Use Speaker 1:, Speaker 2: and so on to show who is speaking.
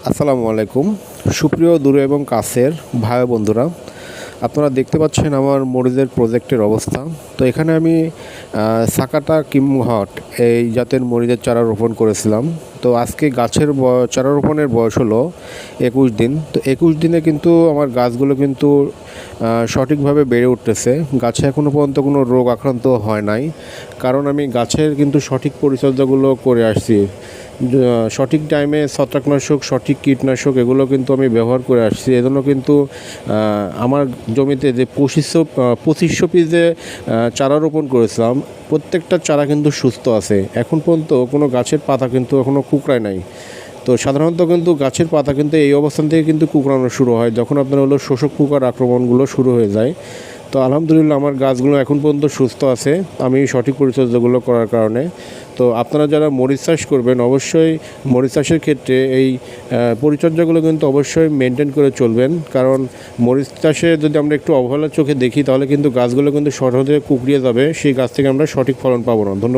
Speaker 1: আসসালামু আলাইকুম সুপ্রিয় দূরে এবং কাছের ভাই বন্ধুরা, আপনারা দেখতে পাচ্ছেন আমার মরিচের প্রজেক্টের অবস্থা। তো এখানে আমি সাকাটা কিমহট এই জাতের মরিচের চারা রোপণ করেছিলাম। তো আজকে গাছের চারা রোপণের বয়স হলো 21 দিন। তো 21 দিনে কিন্তু আমার গাছগুলো কিন্তু সঠিকভাবে বেড়ে উঠতেছে। গাছে এখনও পর্যন্ত কোনো রোগ আক্রান্ত হয় নাই, কারণ আমি গাছের কিন্তু সঠিক পরিচর্যাগুলো করে আসছি। সঠিক টাইমে ছত্রাকনাশক, সঠিক কীটনাশক এগুলো কিন্তু আমি ব্যবহার করে আসছি। এজন্য কিন্তু আমার জমিতে যে 2500 পিস যে চারা রোপণ করেছিলাম, প্রত্যেকটা চারা কিন্তু সুস্থ আছে। এখন পর্যন্ত কোনো গাছের পাতা কিন্তু এখনও কুঁকড়ায় নাই। তো সাধারণত কিন্তু গাছের পাতা কিন্তু এই অবস্থান থেকে কিন্তু কুঁকড়ানো শুরু হয়, যখন আপনার হলো শোষক পোকার আক্রমণগুলো শুরু হয়ে যায়। তো আলহামদুলিল্লাহ আমার গাছগুলো এখন পর্যন্ত সুস্থ আছে, আমি সঠিক পরিচর্যাগুলো করার কারণে। তো আপনারা যারা মরিচ চাষ করবেন, অবশ্যই মরিচ চাষের ক্ষেত্রে এই পরিচর্যাগুলো কিন্তু অবশ্যই মেনটেন করে চলবেন, কারণ মরিচ চাষে যদি আমরা একটু অবহেলার চোখে দেখি, তাহলে কিন্তু গাছগুলো কিন্তু সহজে কুঁকড়িয়ে যাবে, সেই গাছ থেকে আমরা সঠিক ফলন পাবো না। ধন্যবাদ।